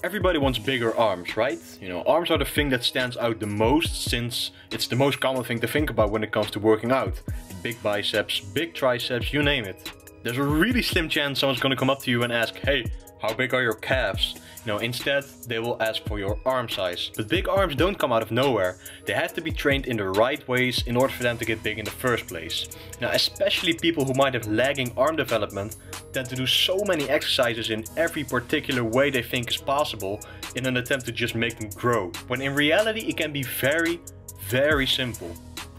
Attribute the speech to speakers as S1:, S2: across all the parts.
S1: Everybody wants bigger arms, right? You know, arms are the thing that stands out the most since it's the most common thing to think about when it comes to working out. Big biceps, big triceps, you name it. There's a really slim chance someone's gonna come up to you and ask, hey, how big are your calves? You know, instead they will ask for your arm size. But big arms don't come out of nowhere. They have to be trained in the right ways in order for them to get big in the first place. Now, especially people who might have lagging arm development tend to do so many exercises in every particular way they think is possible in an attempt to just make them grow. When in reality it can be very, very simple.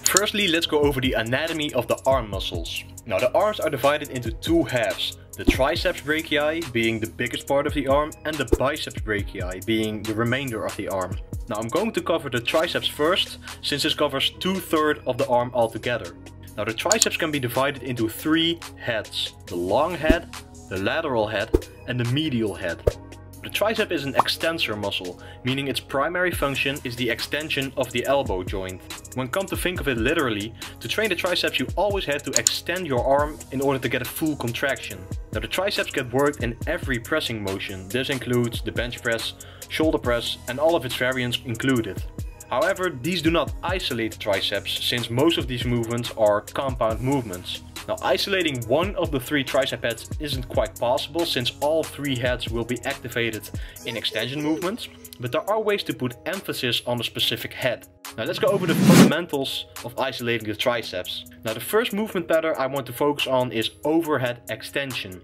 S1: Firstly, let's go over the anatomy of the arm muscles. Now, the arms are divided into two halves. The triceps brachii being the biggest part of the arm and the biceps brachii being the remainder of the arm. Now, I'm going to cover the triceps first, since this covers 2/3 of the arm altogether. Now, the triceps can be divided into 3 heads: the long head, the lateral head and the medial head. The tricep is an extensor muscle, meaning its primary function is the extension of the elbow joint. When come to think of it literally, to train the triceps you always had to extend your arm in order to get a full contraction. Now, the triceps get worked in every pressing motion. This includes the bench press, shoulder press and all of its variants included. However, these do not isolate the triceps, since most of these movements are compound movements. Now, isolating one of the 3 tricep heads isn't quite possible, since all 3 heads will be activated in extension movements, but there are ways to put emphasis on a specific head. Now, let's go over the fundamentals of isolating the triceps. Now, the first movement pattern I want to focus on is overhead extension.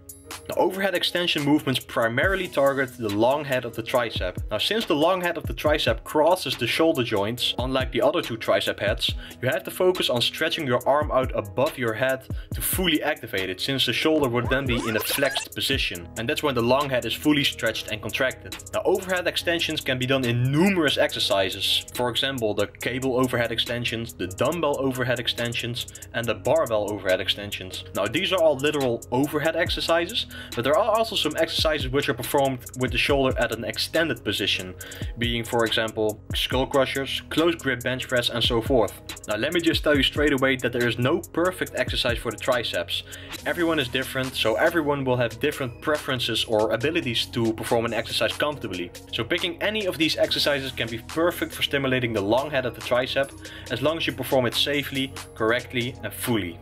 S1: Now, overhead extension movements primarily target the long head of the tricep. Now, since the long head of the tricep crosses the shoulder joints, unlike the other 2 tricep heads, you have to focus on stretching your arm out above your head to fully activate it, since the shoulder would then be in a flexed position. And that's when the long head is fully stretched and contracted. Now, overhead extensions can be done in numerous exercises. For example, the cable overhead extensions, the dumbbell overhead extensions, and the barbell overhead extensions. Now, these are all literal overhead exercises, but there are also some exercises which are performed with the shoulder at an extended position, being for example skull crushers, close grip bench press and so forth. Now, let me just tell you straight away that there is no perfect exercise for the triceps. Everyone is different, so everyone will have different preferences or abilities to perform an exercise comfortably. So picking any of these exercises can be perfect for stimulating the long head of the tricep, as long as you perform it safely, correctly and fully.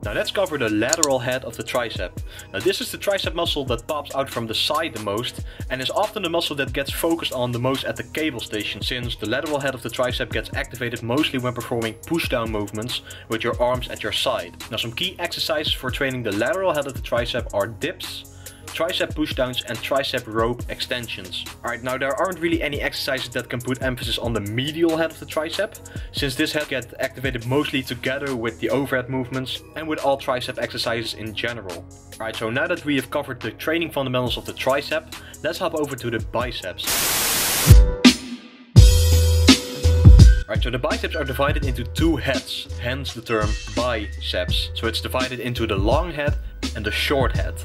S1: Now, let's cover the lateral head of the tricep. Now, this is the tricep muscle that pops out from the side the most and is often the muscle that gets focused on the most at the cable station, since the lateral head of the tricep gets activated mostly when performing push-down movements with your arms at your side. Now, some key exercises for training the lateral head of the tricep are dips, tricep pushdowns and tricep rope extensions. Alright, now there aren't really any exercises that can put emphasis on the medial head of the tricep, since this head gets activated mostly together with the overhead movements and with all tricep exercises in general. Alright, so now that we have covered the training fundamentals of the tricep, let's hop over to the biceps. Alright, so the biceps are divided into 2 heads, hence the term biceps. So it's divided into the long head and the short head.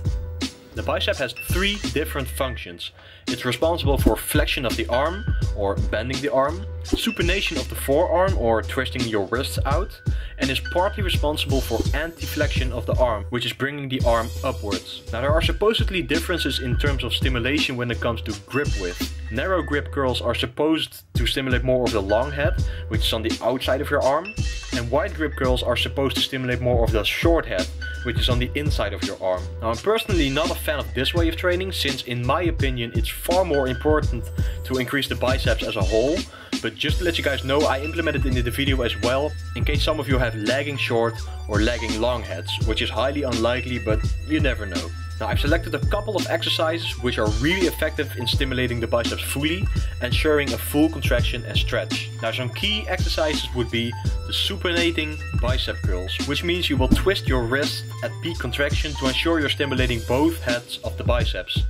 S1: The bicep has 3 different functions. It's responsible for flexion of the arm, or bending the arm, supination of the forearm, or twisting your wrists out, and is partly responsible for anti-flexion of the arm, which is bringing the arm upwards. Now, there are supposedly differences in terms of stimulation when it comes to grip width. Narrow grip curls are supposed to stimulate more of the long head, which is on the outside of your arm, and wide grip curls are supposed to stimulate more of the short head, which is on the inside of your arm. Now, I'm personally not a fan of this way of training, since in my opinion it's far more important to increase the biceps as a whole, but just to let you guys know, I implemented it in the video as well, in case some of you have lagging short or lagging long heads, which is highly unlikely, but you never know. Now, I've selected a couple of exercises which are really effective in stimulating the biceps fully, ensuring a full contraction and stretch. Now, some key exercises would be the supinating bicep curls, which means you will twist your wrist at peak contraction to ensure you're stimulating both heads of the biceps.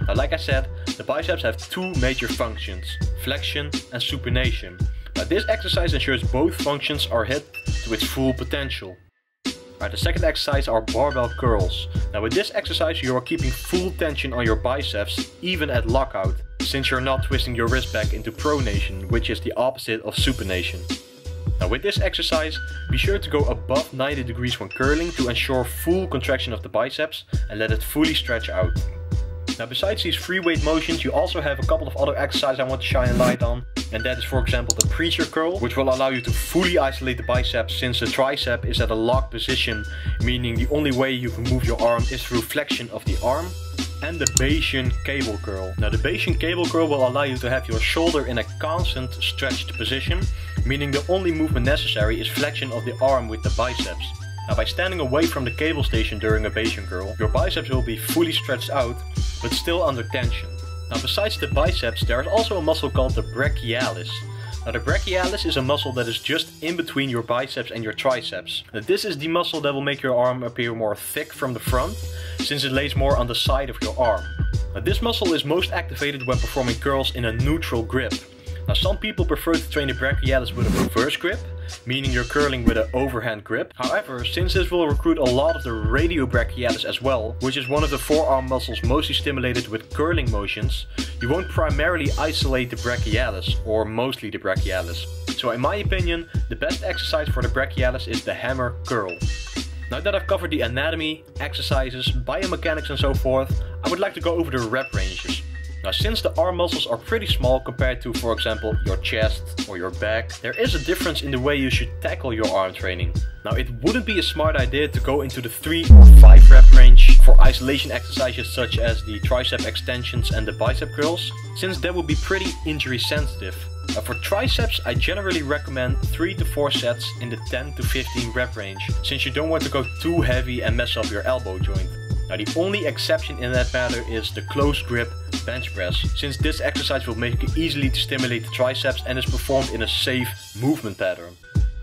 S1: Now, like I said, the biceps have 2 major functions, flexion and supination. Now, this exercise ensures both functions are hit to its full potential. Alright, the second exercise are barbell curls. Now, with this exercise you are keeping full tension on your biceps even at lockout, since you're not twisting your wrist back into pronation, which is the opposite of supination. Now, with this exercise, be sure to go above 90 degrees when curling to ensure full contraction of the biceps and let it fully stretch out. Now besides these free weight motions, you also have a couple of other exercises I want to shine a light on. And that is, for example, the preacher curl, which will allow you to fully isolate the biceps since the tricep is at a locked position, meaning the only way you can move your arm is through flexion of the arm. And the Bayesian cable curl. Now the Bayesian cable curl will allow you to have your shoulder in a constant stretched position, meaning the only movement necessary is flexion of the arm with the biceps. Now by standing away from the cable station during a Bayesian curl, your biceps will be fully stretched out, but still under tension. Now besides the biceps, there is also a muscle called the Brachialis. Now the Brachialis is a muscle that is just in between your biceps and your triceps. Now, this is the muscle that will make your arm appear more thick from the front, since it lays more on the side of your arm. Now, this muscle is most activated when performing curls in a neutral grip. Now some people prefer to train the Brachialis with a reverse grip, meaning you're curling with an overhand grip. However, since this will recruit a lot of the radiobrachialis as well, which is one of the forearm muscles mostly stimulated with curling motions, you won't primarily isolate the brachialis, or mostly the brachialis. So in my opinion, the best exercise for the brachialis is the hammer curl. Now that I've covered the anatomy, exercises, biomechanics and so forth, I would like to go over the rep ranges. Now since the arm muscles are pretty small compared to, for example, your chest or your back, there is a difference in the way you should tackle your arm training. Now it wouldn't be a smart idea to go into the 3 or 5 rep range for isolation exercises such as the tricep extensions and the bicep curls, since that would be pretty injury sensitive. Now for triceps, I generally recommend 3 to 4 sets in the 10 to 15 rep range, since you don't want to go too heavy and mess up your elbow joint. Now the only exception in that matter is the close grip bench press, since this exercise will make it easily to stimulate the triceps and is performed in a safe movement pattern.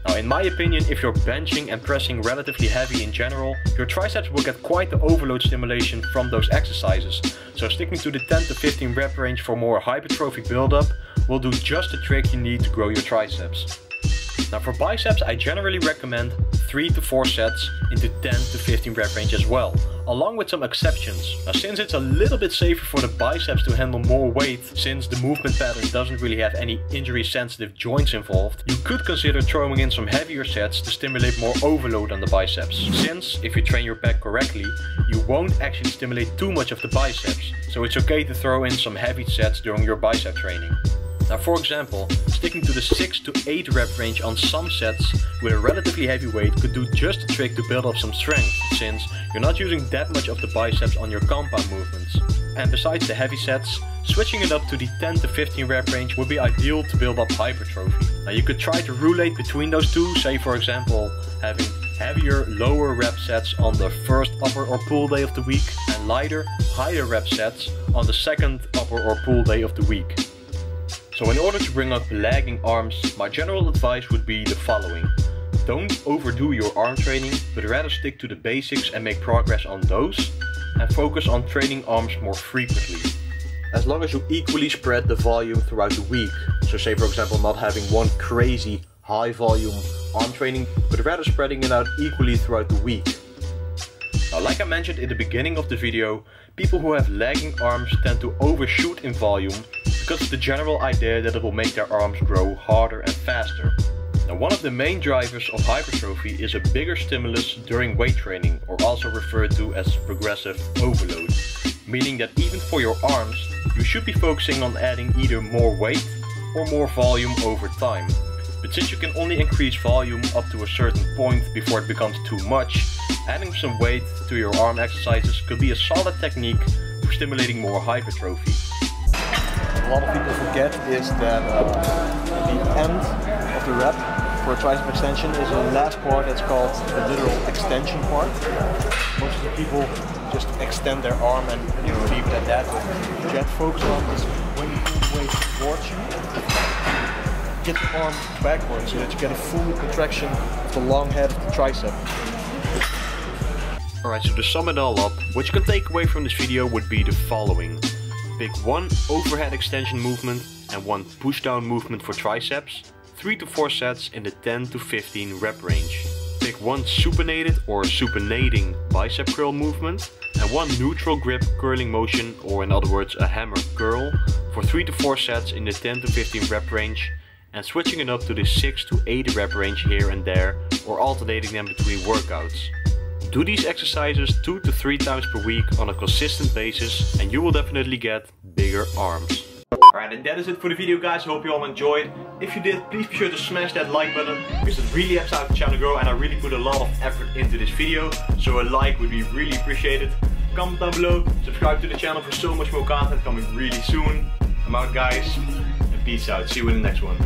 S1: Now in my opinion, if you're benching and pressing relatively heavy in general, your triceps will get quite the overload stimulation from those exercises. So sticking to the 10 to 15 rep range for more hypertrophic buildup will do just the trick you need to grow your triceps. Now for biceps, I generally recommend 3 to 4 sets into 10 to 15 rep range as well, along with some exceptions. Now since it's a little bit safer for the biceps to handle more weight, since the movement pattern doesn't really have any injury sensitive joints involved, you could consider throwing in some heavier sets to stimulate more overload on the biceps, since if you train your back correctly, you won't actually stimulate too much of the biceps, so it's okay to throw in some heavy sets during your bicep training. Now for example, sticking to the 6 to 8 rep range on some sets with a relatively heavy weight could do just the trick to build up some strength, since you're not using that much of the biceps on your compound movements. And besides the heavy sets, switching it up to the 10 to 15 rep range would be ideal to build up hypertrophy. Now you could try to roulette between those two, say for example having heavier lower rep sets on the first upper or pull day of the week and lighter higher rep sets on the second upper or pull day of the week. So in order to bring up lagging arms, my general advice would be the following. Don't overdo your arm training, but rather stick to the basics and make progress on those, and focus on training arms more frequently. As long as you equally spread the volume throughout the week, so say for example not having one crazy high volume arm training, but rather spreading it out equally throughout the week. Now like I mentioned in the beginning of the video, people who have lagging arms tend to overshoot in volume because of the general idea that it will make their arms grow harder and faster. Now one of the main drivers of hypertrophy is a bigger stimulus during weight training, or also referred to as progressive overload, meaning that even for your arms, you should be focusing on adding either more weight or more volume over time. But since you can only increase volume up to a certain point before it becomes too much, adding some weight to your arm exercises could be a solid technique for stimulating more hypertrophy.
S2: A lot of people forget is that the end of the rep for a tricep extension is a last part that's called the literal extension part. Most of the people just extend their arm and leave it at that. What you have to focus on is when you pull the weight towards you, get the arm backwards so that you get a full contraction of the long head of the tricep.
S1: Alright, so to sum it all up, what you can take away from this video would be the following. Pick one overhead extension movement and one push down movement for triceps, 3 to 4 sets in the 10 to 15 rep range. Pick one supinated or supinating bicep curl movement and one neutral grip curling motion, or in other words a hammer curl, for 3 to 4 sets in the 10 to 15 rep range, and switching it up to the 6 to 8 rep range here and there, or alternating them between workouts. Do these exercises 2 to 3 times per week on a consistent basis and you will definitely get bigger arms. Alright, and that is it for the video, guys. I hope you all enjoyed. If you did, please be sure to smash that like button because it really helps out the channel grow and I really put a lot of effort into this video. So a like would be really appreciated. Comment down below, subscribe to the channel for so much more content coming really soon. I'm out, guys, and peace out. See you in the next one.